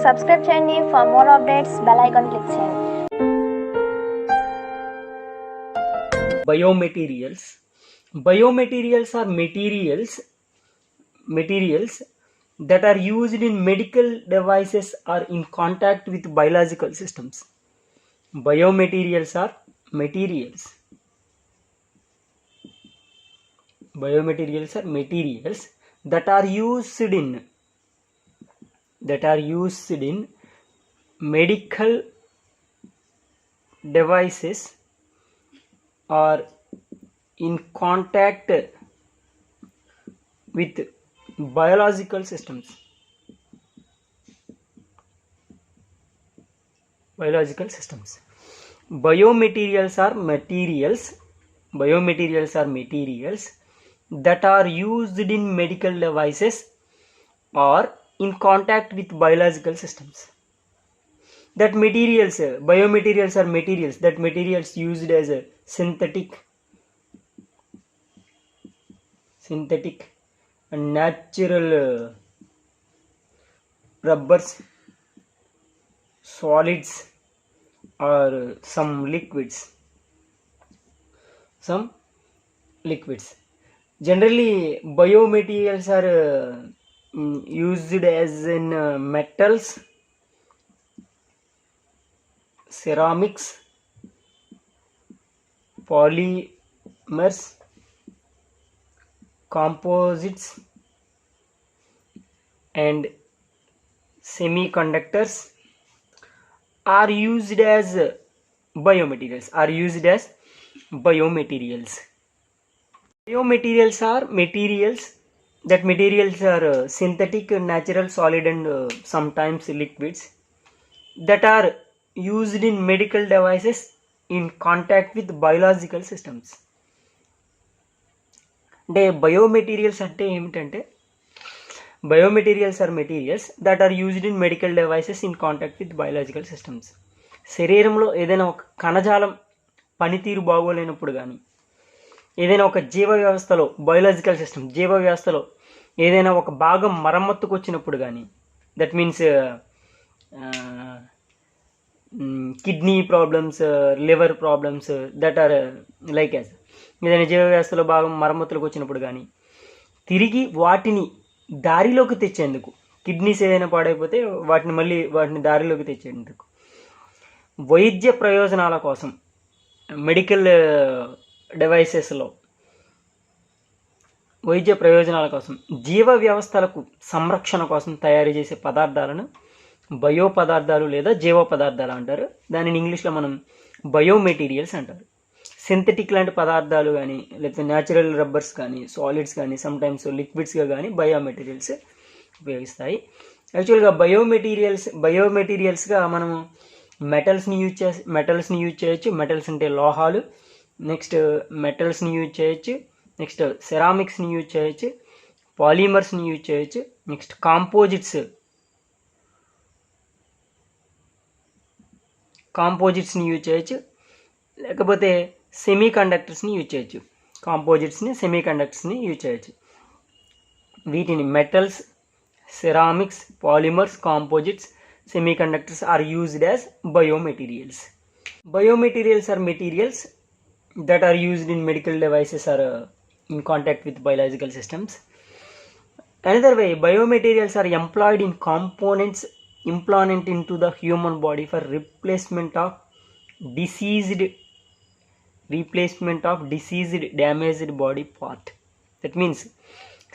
Subscribe చేయండి. For more updates bell icon click చేయండి. Biomaterials. Biomaterials are materials that are used in medical devices or in contact with biological systems. Biomaterials are materials. Biomaterials are materials that are used in medical devices or in contact with biological systems. Biomaterials are materials that are used in medical devices or in contact with biological systems. Biomaterials are materials that materials used as a synthetic and natural rubbers, solids, or some liquids. Generally, biomaterials are used as in metals, ceramics, polymers, composites, and semiconductors are used as biomaterials. Biomaterials are materials are synthetic, natural, solid, and sometimes liquids that are used in medical devices in contact with biological systems. అంటే biomaterials అంటే ఏమిటంటే biomaterials are materials that are used in medical devices in contact with biological systems. శరీరంలో ఏదైనా ఒక కణజాలం పనితీరు బాగోలేనప్పుడు కానీ, ఏదైనా ఒక జీవ వ్యవస్థలో ఏదైనా ఒక భాగం మరమ్మతుకు వచ్చినప్పుడు కానీ, that means kidney problems, liver problems, that are like as ఏదైనా జీవ వ్యవస్థలో భాగం మరమ్మతులకు వచ్చినప్పుడు కానీ, తిరిగి వాటిని దారిలోకి తెచ్చేందుకు, కిడ్నీస్ ఏదైనా పాడైపోతే వాటిని దారిలోకి తెచ్చేందుకు వైద్య ప్రయోజనాల కోసం మెడికల్ డివైసెస్లో జీవ వ్యవస్థలకు సంరక్షణ కోసం తయారు చేసే పదార్థాలను బయో పదార్థాలు లేదా జీవ పదార్థాలు అంటారు. దానిని ఇంగ్లీష్లో మనం బయోమెటీరియల్స్ అంటారు. సింథటిక్ లాంటి పదార్థాలు కానీ, లేకపోతే న్యాచురల్ రబ్బర్స్ కానీ, సాలిడ్స్ కానీ, సమ్టైమ్స్ లిక్విడ్స్గా కానీ బయోమెటీరియల్స్ ఉపయోగిస్తాయి. యాక్చువల్గా బయోమెటీరియల్స్గా మనము మెటల్స్ని యూజ్ చేయొచ్చు. మెటల్స్ అంటే లోహాలు. నెక్స్ట్ మెటల్స్ని యూజ్ చేయొచ్చు. నెక్స్ట్ సెరామిక్స్ని యూజ్ చేయొచ్చు. పాలిమర్స్ని యూజ్ చేయొచ్చు. నెక్స్ట్ కాంపోజిట్స్ని యూజ్ చేయొచ్చు. లేకపోతే సెమీ కండక్టర్స్ని యూజ్ చేయొచ్చు. సెమీ కండక్టర్స్ని యూజ్ చేయొచ్చు. వీటిని metals, ceramics, polymers, composites, semiconductors are used as biomaterials. Biomaterials are materials that are used in medical devices or in contact with biological systems. Another way, biomaterials are employed in components implanted into the human body for replacement of diseased, damaged body part. That means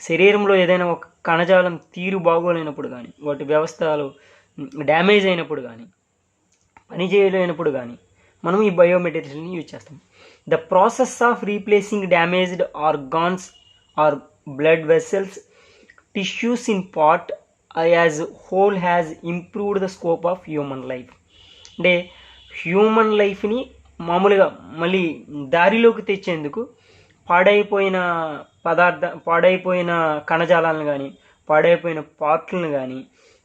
శరీరంలో ఏదైనా ఒక కణజాలం తీరు బాగోలేనప్పుడు కానీ, వాటి వ్యవస్థలు damage అయినప్పుడు కానీ, పనిచేయలేనప్పుడు కానీ మనం ఈ బయోమెటీరియల్ని యూజ్ చేస్తాం. The process of replacing damaged organs or blood vessels, tissues in part as whole has improved the scope of human life. అంటే హ్యూమన్ లైఫ్ని మామూలుగా మళ్ళీ దారిలోకి తెచ్చేందుకు పాడైపోయిన కణజాలాలను కానీ, పాడైపోయిన పార్ట్లను కానీ,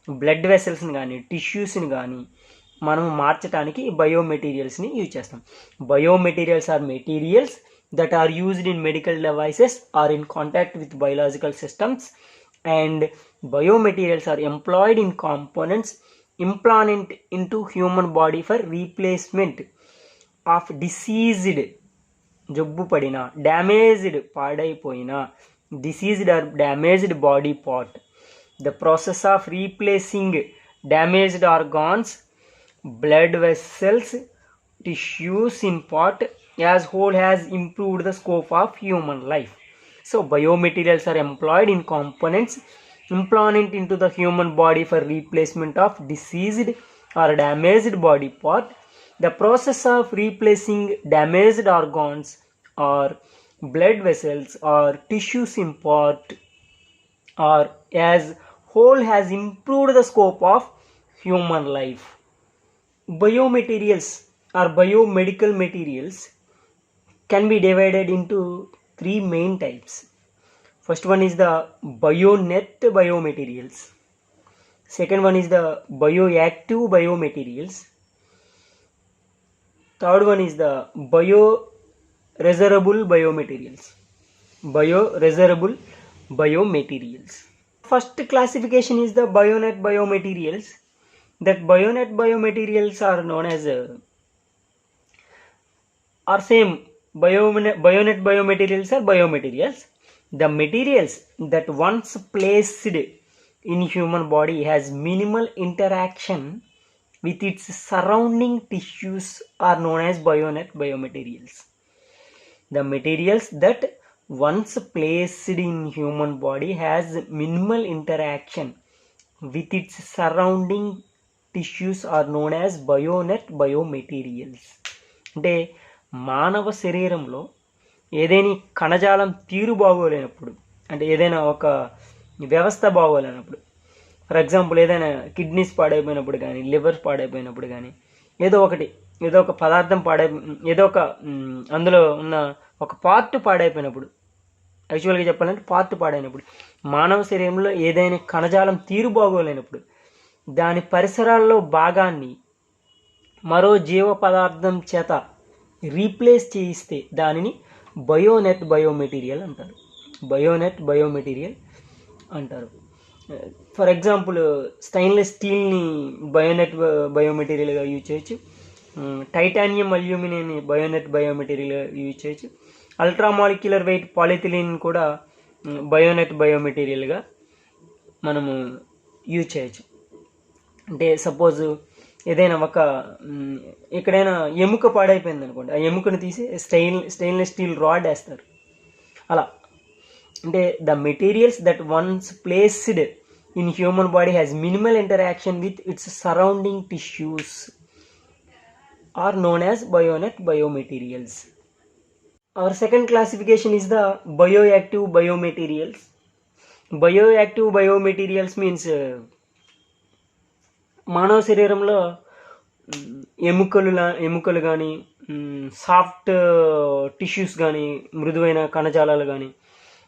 బ్లడ్ వెసల్స్ని కానీ, టిష్యూస్ని కానీ మనం మార్చడానికి బయోమెటీరియల్స్ని యూజ్ చేస్తాం. Biomaterials are materials that are used in medical devices or in contact with biological systems, and biomaterials are employed in components implant into human body for replacement of diseased, జబ్బు పడిన, damaged, పాడైపోయిన, diseased or damaged body part. The process of replacing damaged organs, blood vessels, tissues in part as whole has improved the scope of human life. So biomaterials are employed in components implanted into the human body for replacement of diseased or damaged body part. The process of replacing damaged organs or blood vessels or tissues in part or as whole has improved the scope of human life. Biomaterials or biomedical materials can be divided into three main types. First one is the bionet biomaterials. Second one is the bioactive biomaterials. Third one is the bioresorbable biomaterials. Bioresorbable biomaterials. First classification is the bionet biomaterials. That bionet biomaterials are known as bionet biomaterials are biomaterials. The materials that once placed in human body has minimal interaction with its surrounding tissues are known as bionet biomaterials. The materials that once placed in human body has minimal interaction with its surrounding tissues are known as bionet biomaterials. అంటే మానవ శరీరంలో ఏదైనా కణజాలం తీరు బాగోలేనప్పుడు, అంటే ఏదైనా ఒక వ్యవస్థ బాగోలేనప్పుడు, ఫర్ ఎగ్జాంపుల్ ఏదైనా కిడ్నీస్ పాడైపోయినప్పుడు కానీ, లివర్ పాడైపోయినప్పుడు కానీ, ఏదో ఒక పదార్థం ఏదో ఒక అందులో ఉన్న ఒక పార్ట్ పాడైపోయినప్పుడు, యాక్చువల్గా చెప్పాలంటే పార్ట్ పాడైనప్పుడు, మానవ శరీరంలో ఏదైనా కణజాలం తీరు బాగోలేనప్పుడు దాని పరిసరాల్లో భాగాన్ని మరో జీవ పదార్థం చేత రీప్లేస్ చేయిస్తే దానిని బయోనెట్ బయోమెటీరియల్ అంటారు. బయోనెట్ బయోమెటీరియల్ అంటారు. ఫర్ ఎగ్జాంపుల్ స్టెయిన్లెస్ స్టీల్ని బయోనెట్ బయోమెటీరియల్గా యూజ్ చేయొచ్చు. టైటానియం అల్యూమినియంని బయోనెట్ బయోమెటీరియల్గా యూజ్ చేయొచ్చు. అల్ట్రామాలిక్యులర్ వెయిట్ పాలిథిలిన్ కూడా బయోనెట్ బయోమెటీరియల్గా మనము యూజ్ చేయొచ్చు. అంటే సపోజ్ ఏదైనా ఎక్కడైనా ఎముక పాడైపోయింది అనుకోండి, ఆ ఎముకను తీసి స్టెయిన్లెస్ స్టీల్ రాడ్ వేస్తారు. అలా అంటే the materials that once placed in human body has minimal interaction with its surrounding tissues are known as bioinert biomaterials. Our second classification is the bioactive biomaterials. Bioactive biomaterials means మానవ శరీరంలో ఎముకలు కానీ, soft tissues కానీ, మృదువైన కణజాలాలు కానీ,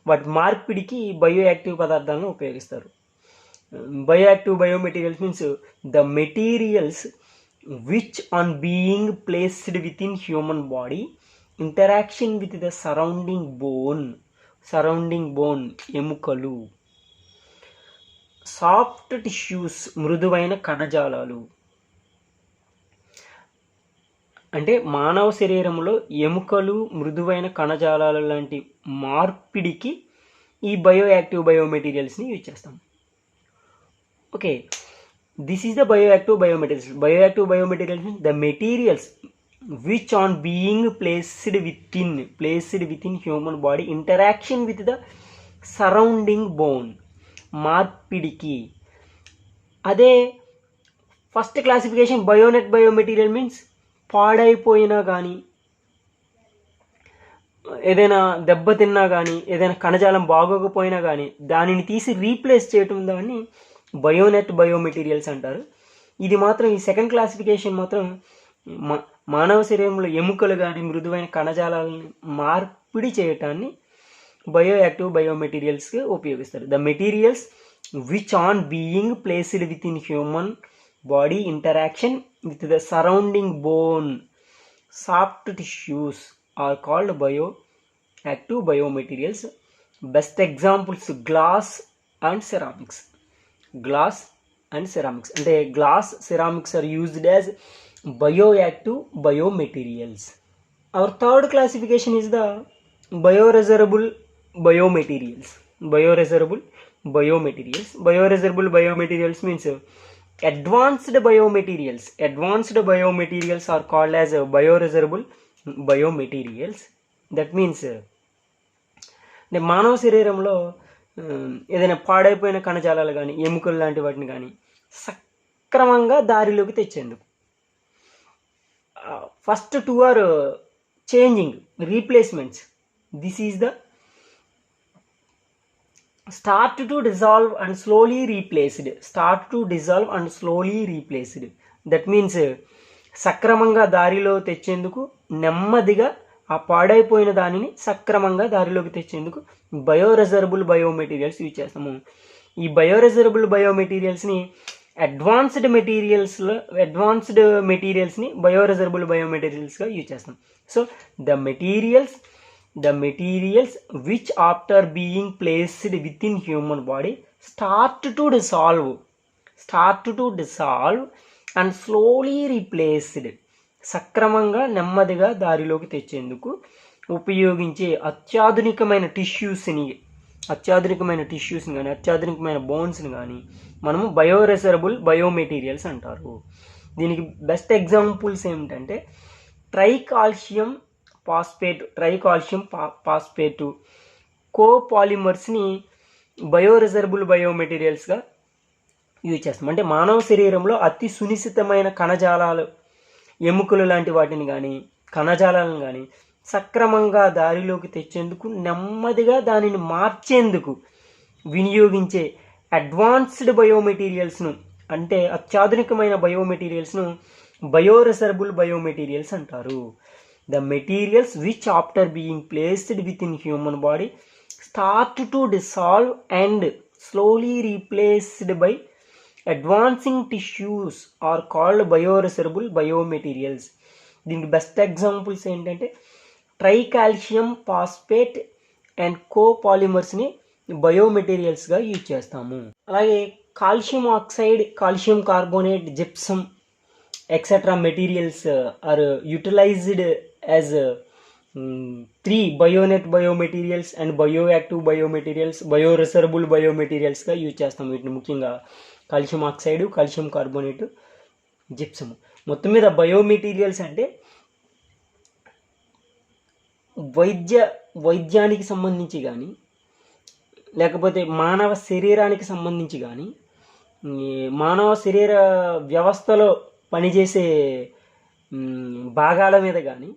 వాటి మార్పిడికి bioactive పదార్థాలను ఉపయోగిస్తారు. Bioactive biomaterials means the materials which on being placed within human body interaction with the surrounding bone ఎముకలు, సాఫ్ట్ టిష్యూస్ మృదువైన కణజాలాలు. అంటే మానవ శరీరంలో ఎముకలు, మృదువైన కణజాలాలు లాంటి మార్పిడికి ఈ బయోయాక్టివ్ బయోమెటీరియల్స్ని యూజ్ చేస్తాం. Okay, this is the bioactive biomaterials. Bioactive biomaterials means the materials which on being placed within human body interaction with the surrounding bone, మార్పిడికి. అదే first classification bioinert biomaterial means పాడైపోయినా కానీ, ఏదైనా దెబ్బతిన్నా కానీ, ఏదైనా కణజాలం బాగోకపోయినా కానీ దానిని తీసి రీప్లేస్ చేయటం దాన్ని బయోనెట్ బయోమెటీరియల్స్ అంటారు. ఇది మాత్రం ఈ సెకండ్ క్లాసిఫికేషన్ మాత్రం మానవ శరీరంలో ఎముకలు కానీ, మృదువైన కణజాలాలను మార్పిడి చేయటాన్ని బయోయాక్టివ్ బయోమెటీరియల్స్కి ఉపయోగిస్తారు. The materials which on being placed within human body interaction with the surrounding bone, soft tissues are called bioactive biomaterials. Best examples glass and ceramics. Glass and ceramics. అంటే glass, ceramics are used as bioactive biomaterials. Our third classification is the bioresorbable biomaterials. Bioresorbable biomaterials. Bioresorbable biomaterials means advanced biomaterials. Advanced biomaterials are called as bioresorbable biomaterials. That means మానవ శరీరంలో ఏదైనా పాడైపోయిన కణజాలాలు కానీ, ఎముకలు లాంటి వాటిని కానీ సక్రమంగా దారిలోకి తెచ్చేందుకు. First two are changing, replacements. This is the start to dissolve and slowly replaced. Start to dissolve and slowly replaced. That means సక్రమంగా దారిలో తెచ్చేందుకు నెమ్మదిగా ఆ పాడైపోయిన దానిని సక్రమంగా దారిలోకి తెచ్చేందుకు బయోరెజరబుల్ బయోమెటీరియల్స్ యూజ్ చేస్తాము. ఈ బయోరెజరబుల్ బయోమెటీరియల్స్ని అడ్వాన్స్డ్ మెటీరియల్స్ని బయోరెజరబుల్ బయోమెటీరియల్స్గా యూజ్ చేస్తాం. So the materials which after being placed within human body start to dissolve and slowly replaced. సక్రమంగా నెమ్మదిగా దారిలోకి తెచ్చేందుకు ఉపయోగించే అత్యాధునికమైన టిష్యూస్ని కానీ, అత్యాధునికమైన బోన్స్ని కానీ మనము బయోరెసరబుల్ బయోమెటీరియల్స్ అంటారు. దీనికి బెస్ట్ ఎగ్జాంపుల్స్ ఏమిటంటే ట్రైకాల్షియం ఫాస్ఫేట్, కోపాలిమర్స్ని బయోరెజరబుల్ బయోమెటీరియల్స్గా యూజ్ చేస్తాం. అంటే మానవ శరీరంలో అతి సునిశ్చితమైన కణజాలాలు, ఎముకలు లాంటి వాటిని కానీ, కణజాలాలను కానీ సక్రమంగా దారిలోకి తెచ్చేందుకు, నెమ్మదిగా దానిని మార్చేందుకు వినియోగించే అడ్వాన్స్డ్ బయోమెటీరియల్స్ను, అంటే అత్యాధునికమైన బయోమెటీరియల్స్ను బయోరెజరబుల్ బయోమెటీరియల్స్ అంటారు. The materials which after being placed within human body start to dissolve and slowly replaced by advancing tissues are called bioresorbable biomaterials. దీనికి బెస్ట్ ఎగ్జాంపుల్స్ ఏంటంటే ట్రైకాల్షియం ఫాస్ఫేట్ అండ్ కోపాలిమర్స్ని బయోమెటీరియల్స్గా యూజ్ చేస్తాము. అలాగే calcium oxide, calcium carbonate, gypsum etc. materials are utilized as 3 bionet biomaterials and bioactive biomaterials, bioresorbable biomaterials గా use చేస్తాం. వీటిని ముఖ్యంగా calcium oxide, calcium carbonate, gypsum. మొత్తం మీద బయోమెటీరియల్స్ అంటే వైద్యానికి సంబంధించి కానీ, లేకపోతే మానవ శరీరానికి సంబంధించి కానీ, మానవ శరీర వ్యవస్థలో పనిచేసే భాగాల మీద కానీ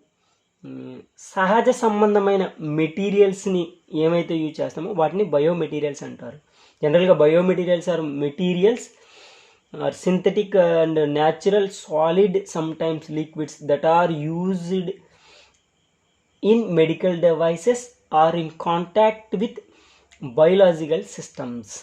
సహజ సంబంధమైన మెటీరియల్స్ని ఏమైతే యూజ్ చేస్తామో వాటిని బయోమెటీరియల్స్ అంటారు. జనరల్గా biomaterials are materials are synthetic and natural solid sometimes liquids that are used in medical devices or in contact with biological systems.